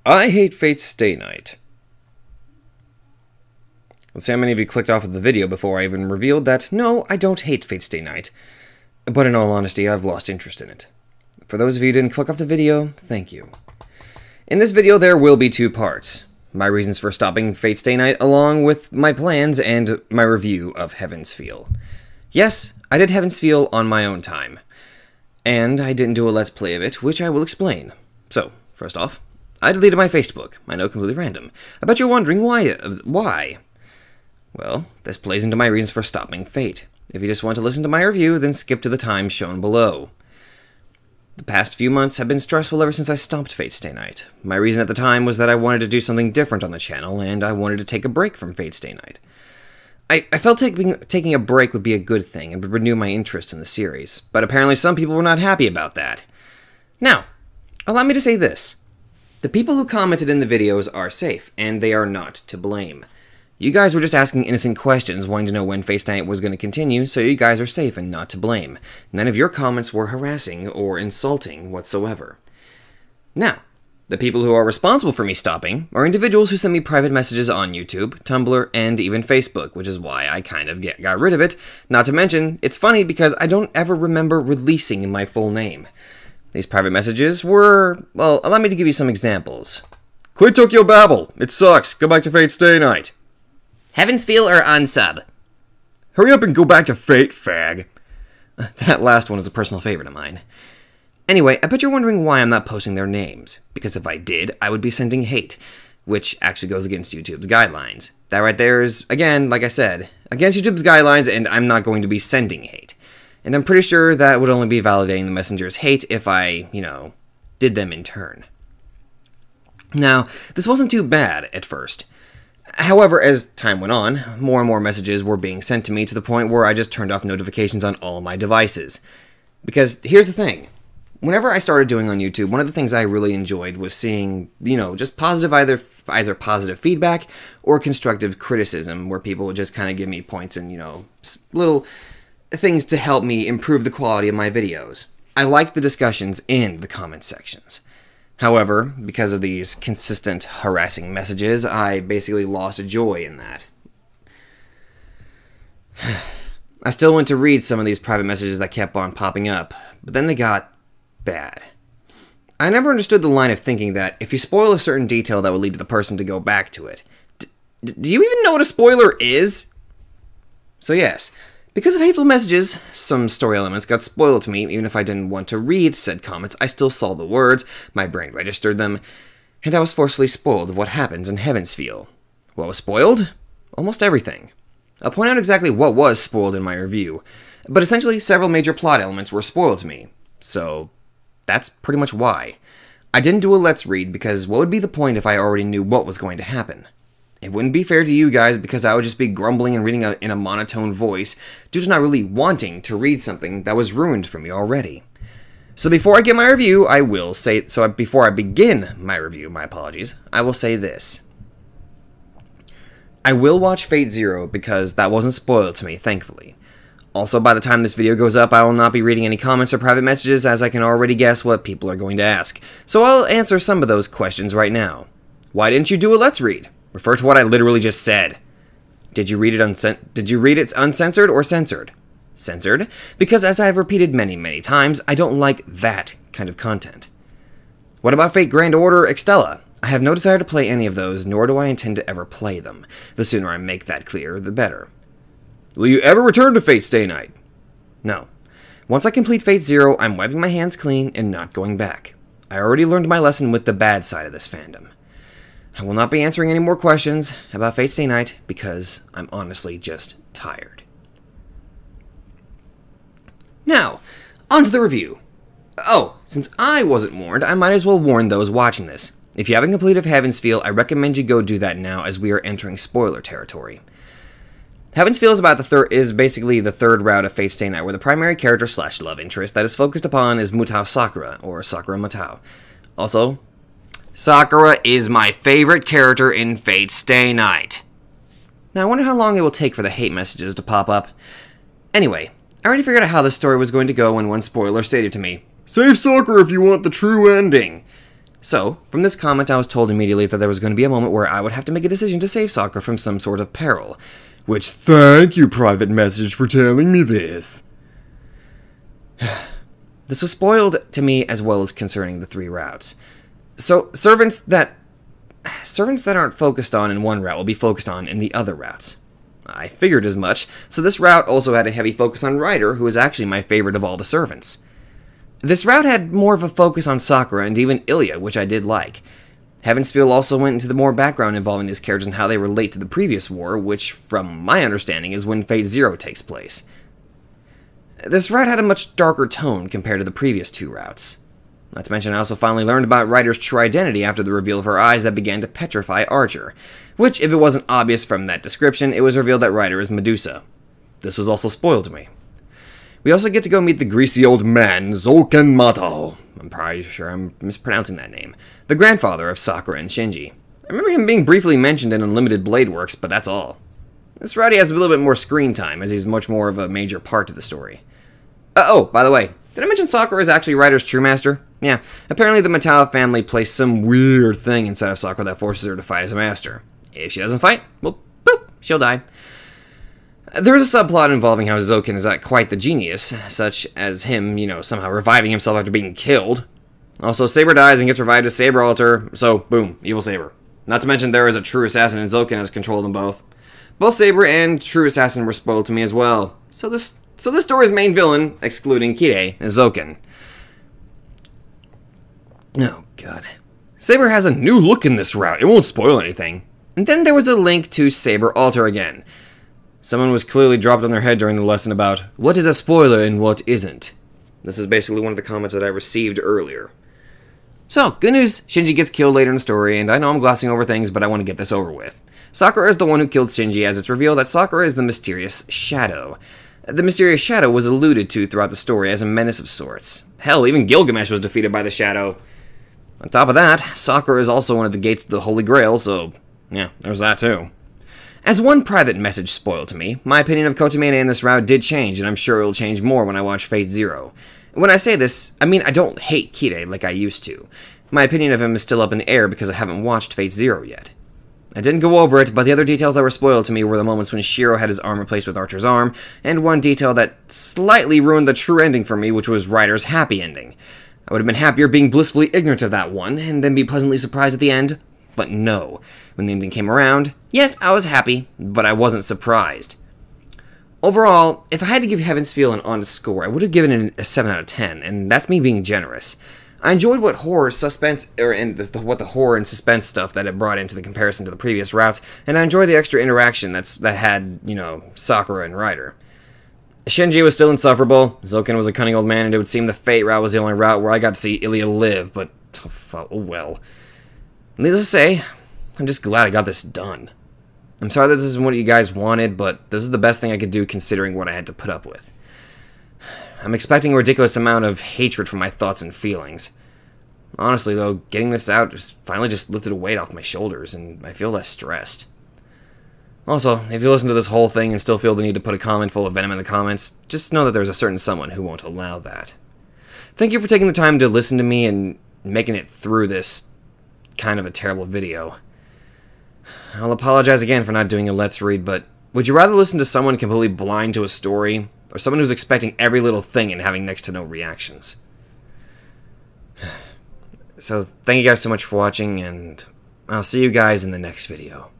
I hate Fate's Stay Night. Let's see how many of you clicked off of the video before I even revealed that, no, I don't hate Fate's Stay Night. But in all honesty, I've lost interest in it. For those of you who didn't click off the video, thank you. In this video, there will be two parts. My reasons for stopping Fate's Stay Night, along with my plans and my review of Heaven's Feel. Yes, I did Heaven's Feel on my own time. And I didn't do a Let's Play of it, which I will explain. So, first off, I deleted my Facebook. I know, completely random. I bet you're wondering why. Well, this plays into my reasons for stopping Fate. If you just want to listen to my review, then skip to the time shown below. The past few months have been stressful ever since I stopped Fate's Stay Night. My reason at the time was that I wanted to do something different on the channel, and I wanted to take a break from Fate's Stay Night. I felt taking a break would be a good thing and would renew my interest in the series, but apparently some people were not happy about that. Now, allow me to say this. The people who commented in the videos are safe, and they are not to blame. You guys were just asking innocent questions, wanting to know when Fate's Stay Night was going to continue, so you guys are safe and not to blame. None of your comments were harassing or insulting whatsoever. Now, the people who are responsible for me stopping are individuals who send me private messages on YouTube, Tumblr, and even Facebook, which is why I kind of got rid of it. Not to mention, it's funny because I don't ever remember releasing my full name. These private messages were, well, allow me to give you some examples. Quit Tokyo Babble! It sucks! Go back to Fate's Stay Night! Heaven's Feel or unsub? Hurry up and go back to Fate, fag! That last one is a personal favorite of mine. Anyway, I bet you're wondering why I'm not posting their names. Because if I did, I would be sending hate, which actually goes against YouTube's guidelines. That right there is, again, like I said, against YouTube's guidelines, and I'm not going to be sending hate. And I'm pretty sure that would only be validating the messenger's hate if I, did them in turn. Now, this wasn't too bad at first. However, as time went on, more and more messages were being sent to me to the point where I just turned off notifications on all of my devices. Because here's the thing. Whenever I started doing on YouTube, one of the things I really enjoyed was seeing, just positive, either positive feedback or constructive criticism, where people would just kind of give me points and, little things to help me improve the quality of my videos. I liked the discussions in the comment sections. However, because of these consistent harassing messages, I basically lost joy in that. I still went to read some of these private messages that kept on popping up, but then they got bad. I never understood the line of thinking that if you spoil a certain detail that would lead to the person to go back to it. Do you even know what a spoiler is? So yes, because of hateful messages, some story elements got spoiled to me. Even if I didn't want to read said comments, I still saw the words, my brain registered them, and I was forcefully spoiled of what happens in Heaven's Feel. What was spoiled? Almost everything. I'll point out exactly what was spoiled in my review, but essentially several major plot elements were spoiled to me, so that's pretty much why. I didn't do a Let's Read because what would be the point if I already knew what was going to happen? It wouldn't be fair to you guys because I would just be grumbling and reading in a monotone voice due to not really wanting to read something that was ruined for me already. So before I get my review, before I begin my review, my apologies, I will say this. I will watch Fate Zero because that wasn't spoiled to me, thankfully. Also, by the time this video goes up, I will not be reading any comments or private messages as I can already guess what people are going to ask. So I'll answer some of those questions right now. Why didn't you do a Let's Read? Refer to what I literally just said. Did you read it uncensored or censored? Censored, because as I have repeated many, many times, I don't like that kind of content. What about Fate Grand Order Extella? I have no desire to play any of those, nor do I intend to ever play them. The sooner I make that clear, the better. Will you ever return to Fate's Stay Night? No. Once I complete Fate Zero, I'm wiping my hands clean and not going back. I already learned my lesson with the bad side of this fandom. I will not be answering any more questions about Fate's Stay Night because I'm honestly just tired. Now, on to the review. Oh, since I wasn't warned, I might as well warn those watching this. If you haven't completed Heaven's Feel, I recommend you go do that now as we are entering spoiler territory. Heaven's Feel is basically the third route of Fate's Stay Night, where the primary character / love interest that is focused upon is Mutao Sakura, or Sakura Mutao. Also, Sakura is my favorite character in Fate's Stay Night. Now I wonder how long it will take for the hate messages to pop up. Anyway, I already figured out how this story was going to go when one spoiler stated to me, "Save Sakura if you want the true ending." So, from this comment I was told immediately that there was going to be a moment where I would have to make a decision to save Sakura from some sort of peril. Which, thank you, private message, for telling me this. This was spoiled to me as well as concerning the 3 routes. So, servants that aren't focused on in one route will be focused on in the other routes. I figured as much, so this route also had a heavy focus on Ryder, who is actually my favorite of all the servants. This route had more of a focus on Sakura and even Ilya, which I did like. Heaven's Feel also went into the more background involving these characters and how they relate to the previous war, which, from my understanding, is when Fate Zero takes place. This route had a much darker tone compared to the previous 2 routes. Not to mention, I also finally learned about Ryder's true identity after the reveal of her eyes that began to petrify Archer, which, if it wasn't obvious from that description, it was revealed that Ryder is Medusa. This was also spoiled to me. We also get to go meet the greasy old man, Zouken Mato. I'm probably sure I'm mispronouncing that name. The grandfather of Sakura and Shinji. I remember him being briefly mentioned in Unlimited Blade Works, but that's all. This route has a little bit more screen time, as he's much more of a major part to the story. Oh, by the way, did I mention Sakura is actually Ryder's true master? Yeah, apparently the Matao family placed some weird thing inside of Sakura that forces her to fight as a master. If she doesn't fight, well, boop, she'll die. There is a subplot involving how Zouken is quite the genius, such as him, somehow reviving himself after being killed. Also, Saber dies and gets revived as Saber Alter, so boom, evil Saber. Not to mention there is a true assassin and Zouken has control of them both. Both Saber and true assassin were spoiled to me as well. So this story's main villain, excluding Kire, is Zouken. Oh god. Saber has a new look in this route, it won't spoil anything. And then there was a link to Saber Alter again. Someone was clearly dropped on their head during the lesson about what is a spoiler and what isn't. This is basically one of the comments that I received earlier. So, good news, Shinji gets killed later in the story, and I know I'm glossing over things, but I want to get this over with. Sakura is the one who killed Shinji, as it's revealed that Sakura is the mysterious Shadow. The mysterious Shadow was alluded to throughout the story as a menace of sorts. Hell, even Gilgamesh was defeated by the Shadow. On top of that, Sakura is also one of the gates to the Holy Grail, so yeah, there's that too. As one private message spoiled to me, my opinion of Kotomena in this route did change, and I'm sure it will change more when I watch Fate Zero. When I say this, I mean I don't hate Kire like I used to. My opinion of him is still up in the air because I haven't watched Fate Zero yet. I didn't go over it, but the other details that were spoiled to me were the moments when Shiro had his arm replaced with Archer's arm, and one detail that slightly ruined the true ending for me, which was Ryder's happy ending. I would have been happier being blissfully ignorant of that one, and then be pleasantly surprised at the end. But no. When the ending came around, yes, I was happy, but I wasn't surprised. Overall, if I had to give Heaven's Feel an honest score, I would have given it a 7 out of 10, and that's me being generous. I enjoyed what horror, suspense, what the horror and suspense stuff that it brought into the comparison to the previous routes, and I enjoyed the extra interaction that had, Sakura and Ryder. Shinji was still insufferable, Zouken was a cunning old man, and it would seem the Fate route was the only route where I got to see Ilya live, but, oh well. Needless to say, I'm just glad I got this done. I'm sorry that this isn't what you guys wanted, but this is the best thing I could do considering what I had to put up with. I'm expecting a ridiculous amount of hatred for my thoughts and feelings. Honestly, though, getting this out finally just lifted a weight off my shoulders, and I feel less stressed. Also, if you listen to this whole thing and still feel the need to put a comment full of venom in the comments, just know that there's a certain someone who won't allow that. Thank you for taking the time to listen to me and making it through this kind of a terrible video. I'll apologize again for not doing a Let's Read, but would you rather listen to someone completely blind to a story, or someone who's expecting every little thing and having next to no reactions? So, thank you guys so much for watching, and I'll see you guys in the next video.